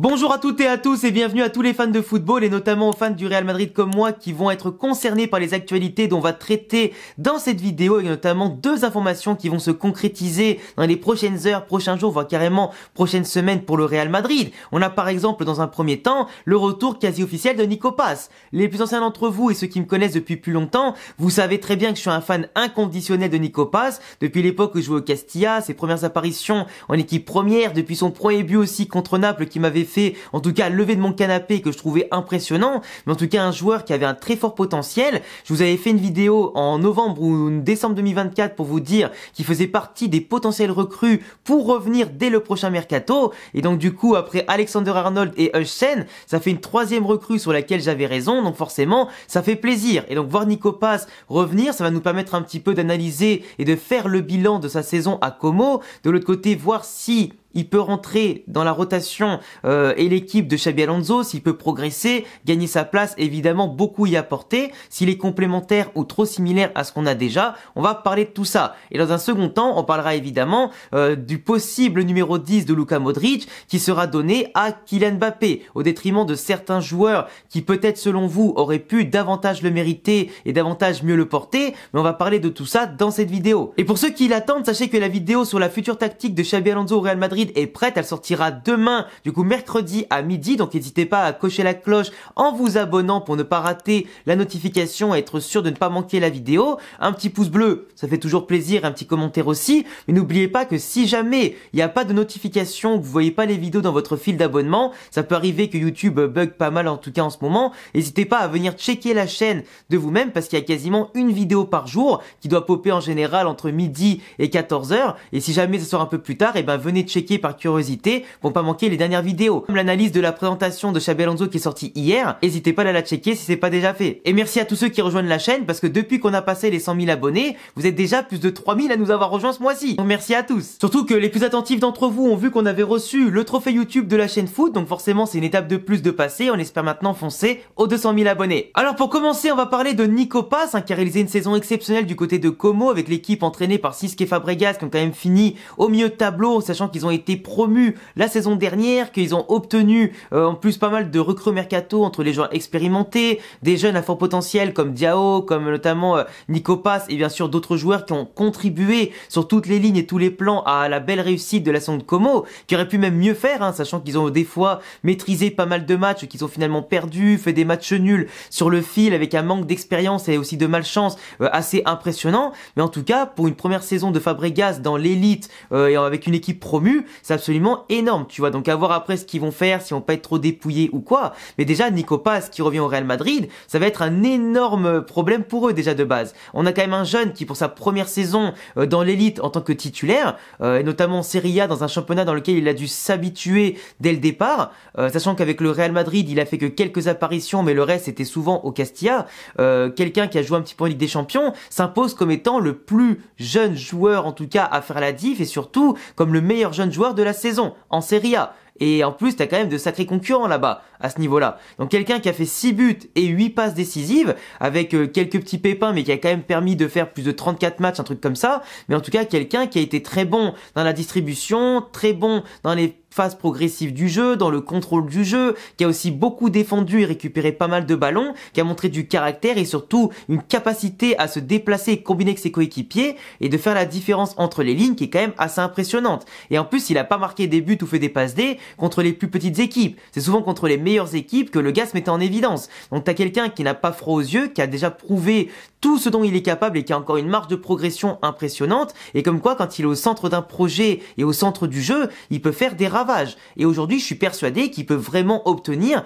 Bonjour à toutes et à tous et bienvenue à tous les fans de football et notamment aux fans du Real Madrid comme moi qui vont être concernés par les actualités dont on va traiter dans cette vidéo et notamment deux informations qui vont se concrétiser dans les prochaines heures, prochains jours, voire carrément prochaines semaines pour le Real Madrid. On a par exemple dans un premier temps le retour quasi officiel de Nico Paz. Les plus anciens d'entre vous et ceux qui me connaissent depuis plus longtemps, vous savez très bien que je suis un fan inconditionnel de Nico Paz depuis l'époque où je jouais au Castilla, ses premières apparitions en équipe première, depuis son premier but aussi contre Naples qui m'avait fait en tout cas lever de mon canapé que je trouvais impressionnant, mais en tout cas un joueur qui avait un très fort potentiel. Je vous avais fait une vidéo en novembre ou décembre 2024 pour vous dire qu'il faisait partie des potentiels recrues pour revenir dès le prochain mercato, et donc du coup après Alexander-Arnold et Huijsen, ça fait une troisième recrue sur laquelle j'avais raison, donc forcément ça fait plaisir. Et donc voir Nico Paz revenir, ça va nous permettre un petit peu d'analyser et de faire le bilan de sa saison à Como. De l'autre côté, voir si il peut rentrer dans la rotation et l'équipe de Xabi Alonso, s'il peut progresser, gagner sa place, évidemment beaucoup y apporter. S'il est complémentaire ou trop similaire à ce qu'on a déjà, on va parler de tout ça. Et dans un second temps, on parlera évidemment du possible numéro 10 de Luka Modric qui sera donné à Kylian Mbappé, au détriment de certains joueurs qui peut-être selon vous auraient pu davantage le mériter et davantage mieux le porter, mais on va parler de tout ça dans cette vidéo. Et pour ceux qui l'attendent, sachez que la vidéo sur la future tactique de Xabi Alonso au Real Madrid est prête, elle sortira demain, du coup mercredi à midi, donc n'hésitez pas à cocher la cloche en vous abonnant pour ne pas rater la notification et être sûr de ne pas manquer la vidéo. Un petit pouce bleu, ça fait toujours plaisir, un petit commentaire aussi, mais n'oubliez pas que si jamais il n'y a pas de notification, que vous voyez pas les vidéos dans votre fil d'abonnement, ça peut arriver que YouTube bug pas mal en tout cas en ce moment, n'hésitez pas à venir checker la chaîne de vous-même parce qu'il y a quasiment une vidéo par jour qui doit popper en général entre midi et 14h, et si jamais ça sort un peu plus tard, et ben venez checker par curiosité pour pas manquer les dernières vidéos. Comme l'analyse de la présentation de Xabi Alonso qui est sortie hier, n'hésitez pas à la checker si c'est pas déjà fait. Et merci à tous ceux qui rejoignent la chaîne parce que depuis qu'on a passé les 100 000 abonnés, vous êtes déjà plus de 3 000 à nous avoir rejoints ce mois-ci. Donc merci à tous. Surtout que les plus attentifs d'entre vous ont vu qu'on avait reçu le trophée YouTube de la chaîne foot, donc forcément c'est une étape de plus de passer. On espère maintenant foncer aux 200 000 abonnés. Alors pour commencer, on va parler de Nico Paz qui a réalisé une saison exceptionnelle du côté de Como avec l'équipe entraînée par Cesc Fabregas qui ont quand même fini au milieu de tableau, sachant qu'ils ont été promus la saison dernière, qu'ils ont obtenu en plus pas mal de recrues mercato entre les joueurs expérimentés, des jeunes à fort potentiel comme Diao, comme notamment Nico Paz et bien sûr d'autres joueurs qui ont contribué sur toutes les lignes et tous les plans à la belle réussite de la saison de Como, qui auraient pu même mieux faire, hein, sachant qu'ils ont des fois maîtrisé pas mal de matchs, qu'ils ont finalement perdu, fait des matchs nuls sur le fil avec un manque d'expérience et aussi de malchance assez impressionnant. Mais en tout cas, pour une première saison de Fabregas dans l'élite et avec une équipe promue, c'est absolument énorme, tu vois. Donc à voir après ce qu'ils vont faire, si on va pas être trop dépouillés ou quoi. Mais déjà Nico Paz qui revient au Real Madrid, ça va être un énorme problème pour eux déjà de base. On a quand même un jeune qui pour sa première saison dans l'élite en tant que titulaire, et notamment en Serie A dans un championnat dans lequel il a dû s'habituer dès le départ, sachant qu'avec le Real Madrid il a fait que quelques apparitions mais le reste était souvent au Castilla. Quelqu'un qui a joué un petit peu en Ligue des Champions s'impose comme étant le plus jeune joueur en tout cas à faire la diff et surtout comme le meilleur jeune joueur de la saison en Serie A. Et en plus, t'as quand même de sacrés concurrents là-bas, à ce niveau-là. Donc quelqu'un qui a fait 6 buts et 8 passes décisives, avec quelques petits pépins, mais qui a quand même permis de faire plus de 34 matchs, un truc comme ça. Mais en tout cas, quelqu'un qui a été très bon dans la distribution, très bon dans les phase progressive du jeu, dans le contrôle du jeu, qui a aussi beaucoup défendu et récupéré pas mal de ballons, qui a montré du caractère et surtout une capacité à se déplacer et combiner avec ses coéquipiers et de faire la différence entre les lignes qui est quand même assez impressionnante. Et en plus, il a pas marqué des buts ou fait des passes D contre les plus petites équipes. C'est souvent contre les meilleures équipes que le gars se mettait en évidence. Donc t'as quelqu'un qui n'a pas froid aux yeux, qui a déjà prouvé tout ce dont il est capable et qui a encore une marge de progression impressionnante. Et comme quoi, quand il est au centre d'un projet et au centre du jeu, il peut faire des ravages. Et aujourd'hui, je suis persuadé qu'il peut vraiment obtenir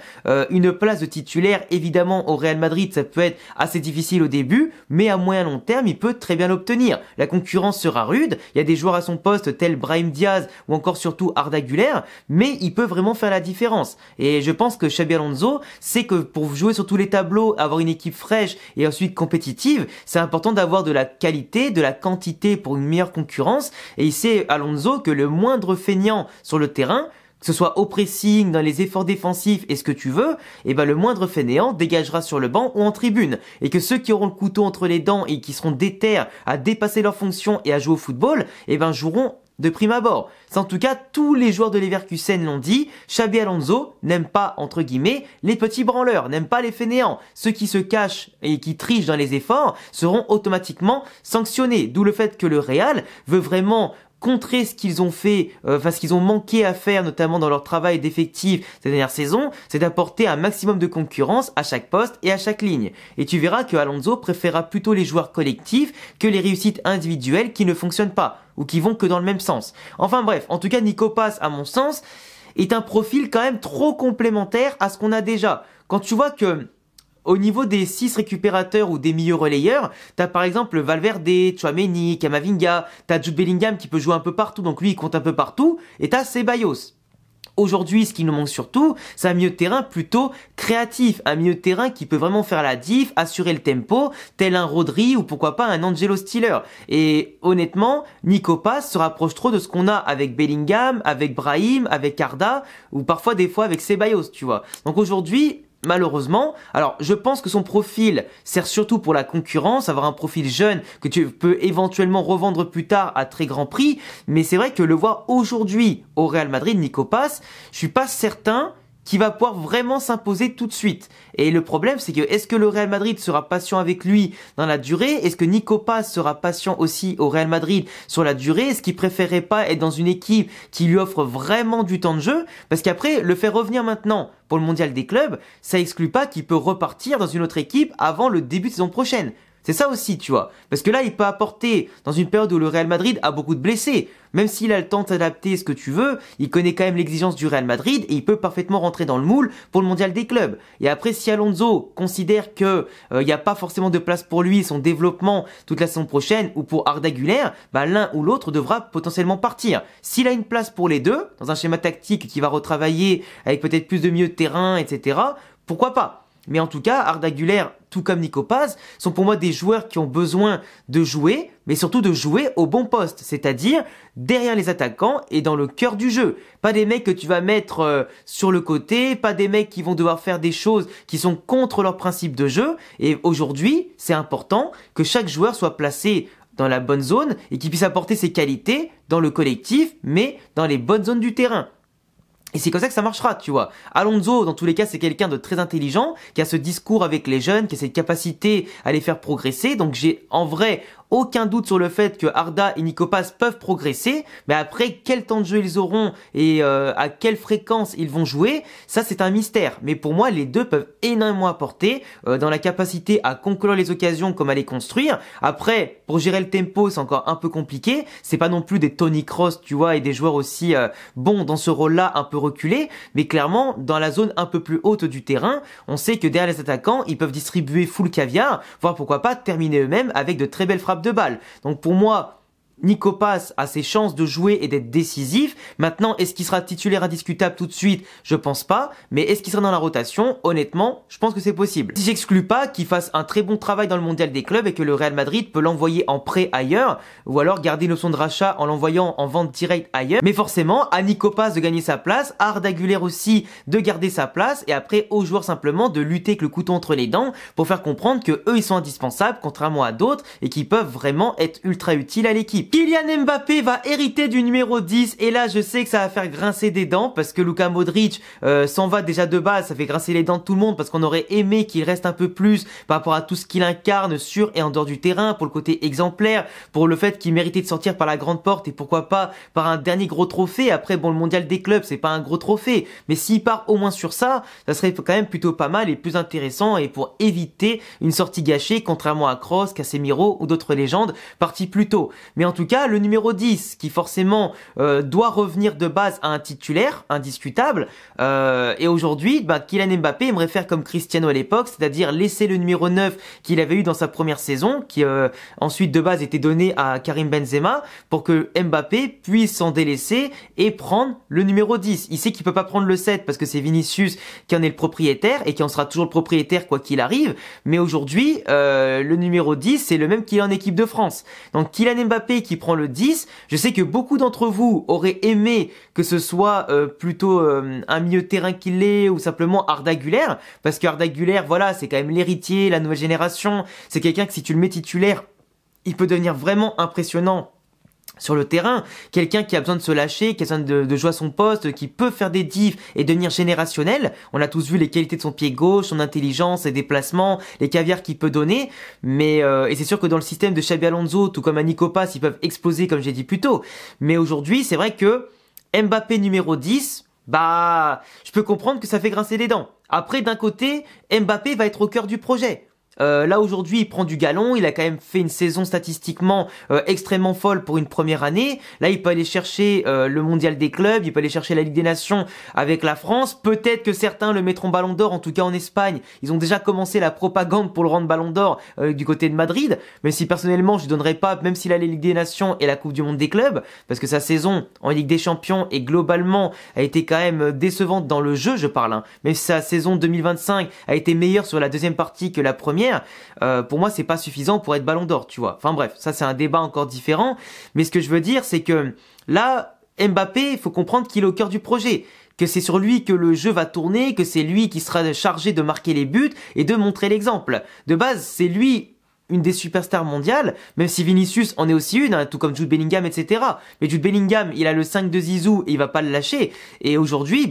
une place de titulaire. Évidemment, au Real Madrid, ça peut être assez difficile au début, mais à moyen long terme, il peut très bien l'obtenir. La concurrence sera rude. Il y a des joueurs à son poste tels Brahim Diaz ou encore surtout Arda Güler, mais il peut vraiment faire la différence. Et je pense que Xabi Alonso sait que pour jouer sur tous les tableaux, avoir une équipe fraîche et ensuite compétitive, c'est important d'avoir de la qualité, de la quantité pour une meilleure concurrence. Et il sait, Alonso, que le moindre feignant sur le terrain, que ce soit au pressing, dans les efforts défensifs et ce que tu veux, et ben le moindre fainéant dégagera sur le banc ou en tribune. Et que ceux qui auront le couteau entre les dents et qui seront déter à dépasser leurs fonctions et à jouer au football, et ben joueront de prime abord. C'est en tout cas tous les joueurs de Leverkusen l'ont dit, Xabi Alonso n'aime pas, entre guillemets, les petits branleurs, n'aime pas les fainéants. Ceux qui se cachent et qui trichent dans les efforts seront automatiquement sanctionnés. D'où le fait que le Real veut vraiment contrer ce qu'ils ont fait, ce qu'ils ont manqué à faire, notamment dans leur travail d'effectif cette dernière saison, c'est d'apporter un maximum de concurrence à chaque poste et à chaque ligne. Et tu verras que Alonso préférera plutôt les joueurs collectifs que les réussites individuelles qui ne fonctionnent pas, ou qui vont que dans le même sens. Enfin bref, en tout cas Nico Paz, à mon sens, est un profil quand même trop complémentaire à ce qu'on a déjà. Quand tu vois que au niveau des 6 récupérateurs ou des milieux relayeurs, t'as par exemple Valverde, Tchouaméni, Camavinga, t'as Jude Bellingham qui peut jouer un peu partout, donc lui il compte un peu partout, et t'as Ceballos. Aujourd'hui, ce qui nous manque surtout, c'est un milieu de terrain plutôt créatif, un milieu de terrain qui peut vraiment faire la diff, assurer le tempo, tel un Rodri ou pourquoi pas un Angelo Stiller. Et honnêtement, Nico Paz se rapproche trop de ce qu'on a avec Bellingham, avec Brahim, avec Arda, ou parfois des fois avec Ceballos, tu vois. Donc aujourd'hui, malheureusement, alors je pense que son profil sert surtout pour la concurrence, avoir un profil jeune que tu peux éventuellement revendre plus tard à très grand prix, mais c'est vrai que le voir aujourd'hui au Real Madrid, Nico Paz, je suis pas certain qui va pouvoir vraiment s'imposer tout de suite. Et le problème, c'est que est-ce que le Real Madrid sera patient avec lui dans la durée? Est-ce que Nico Paz sera patient aussi au Real Madrid sur la durée? Est-ce qu'il préférerait pas être dans une équipe qui lui offre vraiment du temps de jeu? Parce qu'après, le faire revenir maintenant pour le mondial des clubs, ça exclut pas qu'il peut repartir dans une autre équipe avant le début de saison prochaine. C'est ça aussi, tu vois. Parce que là, il peut apporter, dans une période où le Real Madrid a beaucoup de blessés, même s'il a le temps d'adapter ce que tu veux, il connaît quand même l'exigence du Real Madrid et il peut parfaitement rentrer dans le moule pour le mondial des clubs. Et après, si Alonso considère que il n'y a pas forcément de place pour lui, son développement toute la saison prochaine, ou pour Arda Güler, bah, l'un ou l'autre devra potentiellement partir. S'il a une place pour les deux, dans un schéma tactique qui va retravailler avec peut-être plus de milieu de terrain, etc., pourquoi pas? Mais en tout cas, Arda Güler, tout comme Nico Paz, sont pour moi des joueurs qui ont besoin de jouer, mais surtout de jouer au bon poste, c'est-à-dire derrière les attaquants et dans le cœur du jeu. Pas des mecs que tu vas mettre sur le côté, pas des mecs qui vont devoir faire des choses qui sont contre leur principe de jeu. Et aujourd'hui, c'est important que chaque joueur soit placé dans la bonne zone et qu'il puisse apporter ses qualités dans le collectif, mais dans les bonnes zones du terrain. Et c'est comme ça que ça marchera, tu vois. Alonso, dans tous les cas, c'est quelqu'un de très intelligent, qui a ce discours avec les jeunes, qui a cette capacité à les faire progresser. Donc j'ai, en vrai, aucun doute sur le fait que Arda et Nico Paz peuvent progresser, mais après, quel temps de jeu ils auront et à quelle fréquence ils vont jouer, ça c'est un mystère. Mais pour moi, les deux peuvent énormément apporter dans la capacité à conclure les occasions comme à les construire. Après, pour gérer le tempo, c'est encore un peu compliqué. C'est pas non plus des Toni Kroos, tu vois, et des joueurs aussi bons dans ce rôle-là, un peu reculé, mais clairement, dans la zone un peu plus haute du terrain, on sait que derrière les attaquants, ils peuvent distribuer full caviar, voire pourquoi pas terminer eux-mêmes avec de très belles frappes de balle. Donc pour moi, Nico Paz a ses chances de jouer et d'être décisif. Maintenant, est-ce qu'il sera titulaire indiscutable tout de suite? Je pense pas. Mais est-ce qu'il sera dans la rotation? Honnêtement, je pense que c'est possible. Si j'exclus pas qu'il fasse un très bon travail dans le mondial des clubs et que le Real Madrid peut l'envoyer en prêt ailleurs, ou alors garder une option de rachat en l'envoyant en vente directe ailleurs. Mais forcément, à Nico Paz de gagner sa place, à Arda Güler aussi de garder sa place, et après aux joueurs simplement de lutter avec le couteau entre les dents pour faire comprendre que eux ils sont indispensables contrairement à d'autres et qui peuvent vraiment être ultra utiles à l'équipe. Kylian Mbappé va hériter du numéro 10 et là je sais que ça va faire grincer des dents parce que Luka Modric s'en va déjà de base, ça fait grincer les dents de tout le monde parce qu'on aurait aimé qu'il reste un peu plus par rapport à tout ce qu'il incarne sur et en dehors du terrain, pour le côté exemplaire, pour le fait qu'il méritait de sortir par la grande porte et pourquoi pas par un dernier gros trophée. Après bon, le mondial des clubs c'est pas un gros trophée, mais s'il part au moins sur ça, ça serait quand même plutôt pas mal et plus intéressant et pour éviter une sortie gâchée contrairement à Kroos, Casemiro ou d'autres légendes partis plus tôt. Mais en tout cas, le numéro 10, qui forcément doit revenir de base à un titulaire indiscutable, et aujourd'hui, Kylian Mbappé aimerait faire comme Cristiano à l'époque, c'est-à-dire laisser le numéro 9 qu'il avait eu dans sa première saison, qui ensuite de base était donné à Karim Benzema, pour que Mbappé puisse s'en délaisser et prendre le numéro 10. Il sait qu'il peut pas prendre le 7 parce que c'est Vinicius qui en est le propriétaire et qui en sera toujours le propriétaire quoi qu'il arrive, mais aujourd'hui, le numéro 10, c'est le même qu'il est en équipe de France. Donc Kylian Mbappé qui prend le 10, je sais que beaucoup d'entre vous auraient aimé que ce soit plutôt un milieu de terrain qu'il est ou simplement Arda Güler, parce que Arda Güler, voilà, c'est quand même l'héritier, la nouvelle génération, c'est quelqu'un que si tu le mets titulaire, il peut devenir vraiment impressionnant sur le terrain, quelqu'un qui a besoin de se lâcher, qui a besoin de jouer à son poste, qui peut faire des diffs et devenir générationnel. On a tous vu les qualités de son pied gauche, son intelligence, ses déplacements, les caviars qu'il peut donner. Mais et c'est sûr que dans le système de Xabi Alonso, tout comme à Nico Paz, ils peuvent exploser comme j'ai dit plus tôt. Mais aujourd'hui, c'est vrai que Mbappé numéro 10, je peux comprendre que ça fait grincer les dents. Après, d'un côté, Mbappé va être au cœur du projet. Là aujourd'hui il prend du galon, il a quand même fait une saison statistiquement extrêmement folle pour une première année. Là il peut aller chercher le mondial des clubs, il peut aller chercher la Ligue des Nations avec la France. Peut-être que certains le mettront Ballon d'Or, en tout cas en Espagne. Ils ont déjà commencé la propagande pour le rendre Ballon d'Or du côté de Madrid. Même si personnellement je ne donnerais pas, même s'il a la Ligue des Nations et la Coupe du Monde des clubs, parce que sa saison en Ligue des Champions et globalement a été quand même décevante dans le jeu, je parle. Même si sa saison 2025 a été meilleure sur la deuxième partie que la première. Pour moi c'est pas suffisant pour être Ballon d'Or, tu vois. Enfin bref, ça c'est un débat encore différent, mais ce que je veux dire c'est que là Mbappé, il faut comprendre qu'il est au cœur du projet, que c'est sur lui que le jeu va tourner, que c'est lui qui sera chargé de marquer les buts et de montrer l'exemple. De base, c'est lui une des superstars mondiales, même si Vinicius en est aussi une, tout comme Jude Bellingham, etc. Mais Jude Bellingham, il a le 5 de Zizou et il va pas le lâcher. Et aujourd'hui,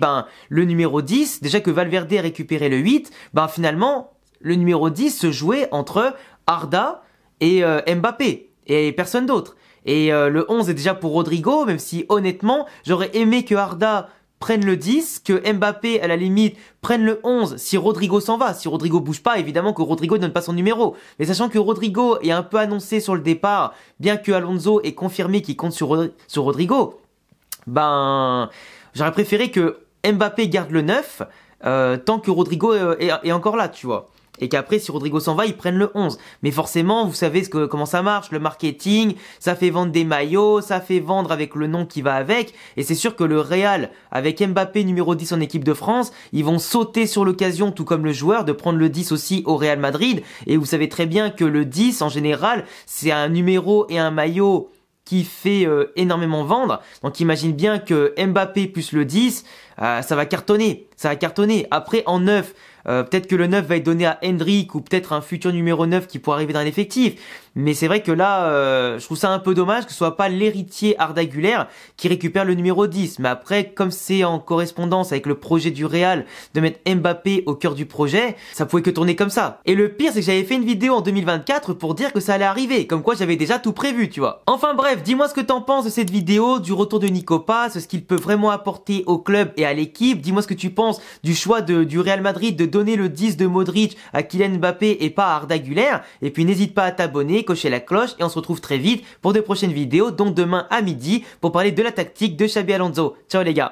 le numéro 10, déjà que Valverde a récupéré le 8, finalement, le numéro 10 se jouait entre Arda et Mbappé, et personne d'autre. Et le 11 est déjà pour Rodrigo, même si honnêtement, j'aurais aimé que Arda prenne le 10, que Mbappé, à la limite, prenne le 11 si Rodrigo s'en va. Si Rodrigo bouge pas, évidemment que Rodrigo ne donne pas son numéro. Mais sachant que Rodrigo est un peu annoncé sur le départ, bien que Alonso ait confirmé qu'il compte sur Rodrigo, j'aurais préféré que Mbappé garde le 9, tant que Rodrigo est encore là, tu vois. Et qu'après, si Rodrigo s'en va, ils prennent le 11. Mais forcément, vous savez comment ça marche, le marketing, ça fait vendre des maillots, ça fait vendre avec le nom qui va avec. Et c'est sûr que le Real, avec Mbappé numéro 10 en équipe de France, ils vont sauter sur l'occasion, tout comme le joueur, de prendre le 10 aussi au Real Madrid. Et vous savez très bien que le 10, en général, c'est un numéro et un maillot qui fait énormément vendre. Donc imagine bien que Mbappé plus le 10, ça va cartonner. Ça va cartonner. Après, en 9, peut-être que le 9 va être donné à Hendrick ou peut-être un futur numéro 9 qui pourrait arriver dans l'effectif. Mais c'est vrai que là, je trouve ça un peu dommage que ce soit pas l'héritier Arda Güler qui récupère le numéro 10. Mais après, comme c'est en correspondance avec le projet du Real de mettre Mbappé au cœur du projet, ça pouvait que tourner comme ça. Et le pire, c'est que j'avais fait une vidéo en 2024 pour dire que ça allait arriver. Comme quoi, j'avais déjà tout prévu, tu vois. Enfin bref, dis-moi ce que t'en penses de cette vidéo, du retour de Nico Paz, ce qu'il peut vraiment apporter au club et à l'équipe. Dis-moi ce que tu penses du choix du Real Madrid de donner le 10 de Modric à Kylian Mbappé et pas à Arda Güler. Et puis n'hésite pas à t'abonner, cocher la cloche et on se retrouve très vite pour de prochaines vidéos, dont demain à midi pour parler de la tactique de Xabi Alonso. Ciao les gars.